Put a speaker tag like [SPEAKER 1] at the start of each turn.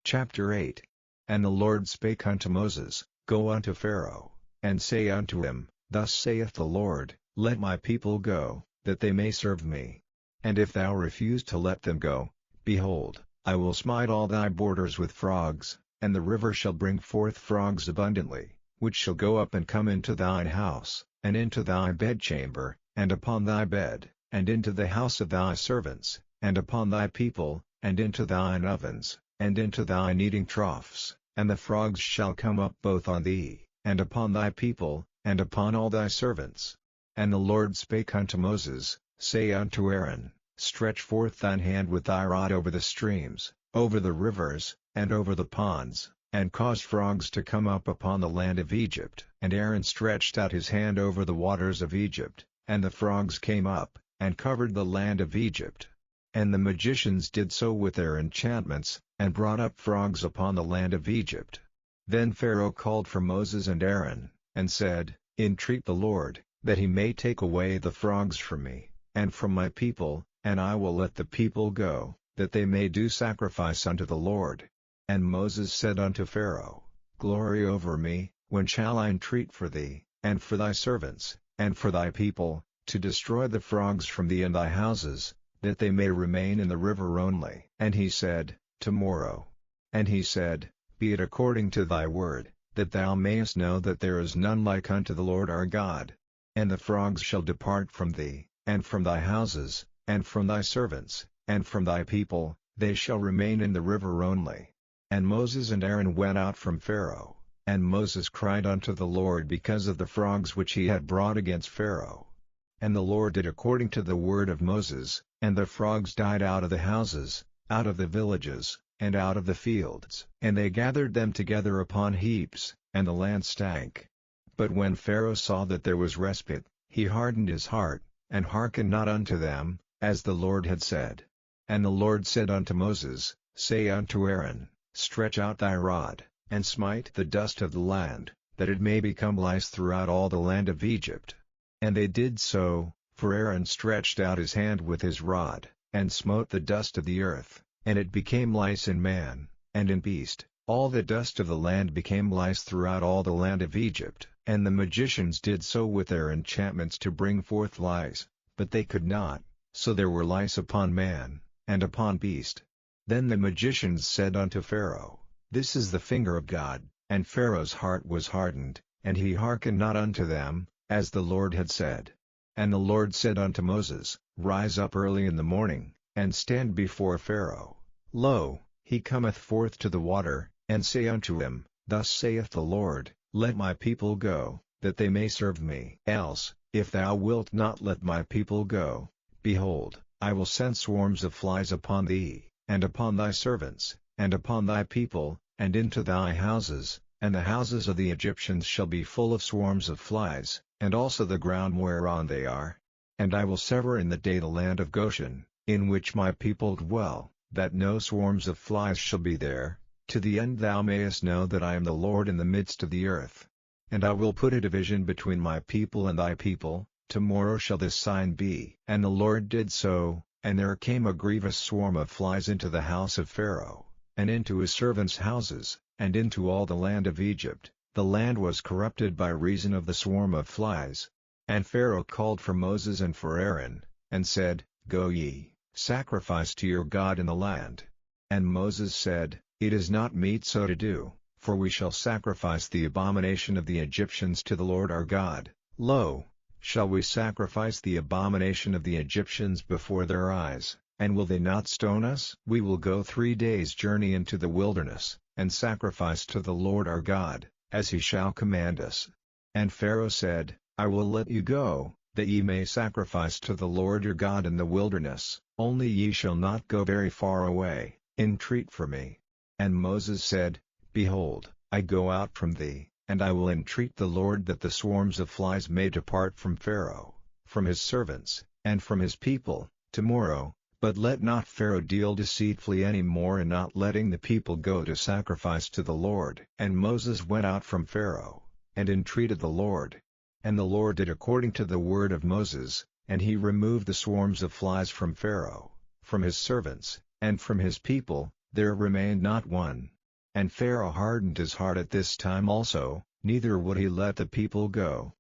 [SPEAKER 1] Chapter 8. And the Lord spake unto Moses, Go unto Pharaoh, and say unto him, Thus saith the Lord, Let my people go, that they may serve me. And if thou refuse to let them go, behold, I will smite all thy borders with frogs, and the river shall bring forth frogs abundantly, which shall go up and come into thine house, and into thy bedchamber, and upon thy bed, and into the house of thy servants, and upon thy people, and into thine ovens, and into thine eating troughs, and the frogs shall come up both on thee, and upon thy people, and upon all thy servants. And the Lord spake unto Moses, Say unto Aaron, Stretch forth thine hand with thy rod over the streams, over the rivers, and over the ponds, and cause frogs to come up upon the land of Egypt. And Aaron stretched out his hand over the waters of Egypt, and the frogs came up, and covered the land of Egypt. And the magicians did so with their enchantments, and brought up frogs upon the land of Egypt. Then Pharaoh called for Moses and Aaron, and said, Entreat the Lord, that he may take away the frogs from me, and from my people, and I will let the people go, that they may do sacrifice unto the Lord. And Moses said unto Pharaoh, Glory over me, when shall I entreat for thee, and for thy servants, and for thy people, to destroy the frogs from thee and thy houses, that they may remain in the river only? And he said, Tomorrow. And he said, Be it according to thy word, that thou mayest know that there is none like unto the Lord our God. And the frogs shall depart from thee, and from thy houses, and from thy servants, and from thy people, they shall remain in the river only. And Moses and Aaron went out from Pharaoh, and Moses cried unto the Lord because of the frogs which he had brought against Pharaoh. And the Lord did according to the word of Moses, and the frogs died out of the houses, out of the villages, and out of the fields. And they gathered them together upon heaps, and the land stank. But when Pharaoh saw that there was respite, he hardened his heart, and hearkened not unto them, as the Lord had said. And the Lord said unto Moses, Say unto Aaron, Stretch out thy rod, and smite the dust of the land, that it may become lice throughout all the land of Egypt. And they did so, for Aaron stretched out his hand with his rod, and smote the dust of the earth, and it became lice in man, and in beast. All the dust of the land became lice throughout all the land of Egypt. And the magicians did so with their enchantments to bring forth lice, but they could not, so there were lice upon man, and upon beast. Then the magicians said unto Pharaoh, This is the finger of God. And Pharaoh's heart was hardened, and he hearkened not unto them, as the Lord had said. And the Lord said unto Moses, Rise up early in the morning, and stand before Pharaoh. Lo, he cometh forth to the water, and say unto him, Thus saith the Lord, Let my people go, that they may serve me. Else, if thou wilt not let my people go, behold, I will send swarms of flies upon thee, and upon thy servants, and upon thy people, and into thy houses, and the houses of the Egyptians shall be full of swarms of flies, and also the ground whereon they are. And I will sever in the day the land of Goshen, in which my people dwell, that no swarms of flies shall be there, to the end thou mayest know that I am the Lord in the midst of the earth. And I will put a division between my people and thy people, tomorrow shall this sign be. And the Lord did so, and there came a grievous swarm of flies into the house of Pharaoh, and into his servants' houses, and into all the land of Egypt. The land was corrupted by reason of the swarm of flies. And Pharaoh called for Moses and for Aaron, and said, Go ye, sacrifice to your God in the land. And Moses said, It is not meet so to do, for we shall sacrifice the abomination of the Egyptians to the Lord our God. Lo, shall we sacrifice the abomination of the Egyptians before their eyes, and will they not stone us? We will go 3 days' journey into the wilderness, and sacrifice to the Lord our God, as he shall command us. And Pharaoh said, I will let you go, that ye may sacrifice to the Lord your God in the wilderness, only ye shall not go very far away. Entreat for me. And Moses said, Behold, I go out from thee, and I will entreat the Lord that the swarms of flies may depart from Pharaoh, from his servants, and from his people, tomorrow, but let not Pharaoh deal deceitfully any more in not letting the people go to sacrifice to the Lord. And Moses went out from Pharaoh, and entreated the Lord. And the Lord did according to the word of Moses, and he removed the swarms of flies from Pharaoh, from his servants, and from his people, there remained not one. And Pharaoh hardened his heart at this time also, neither would he let the people go,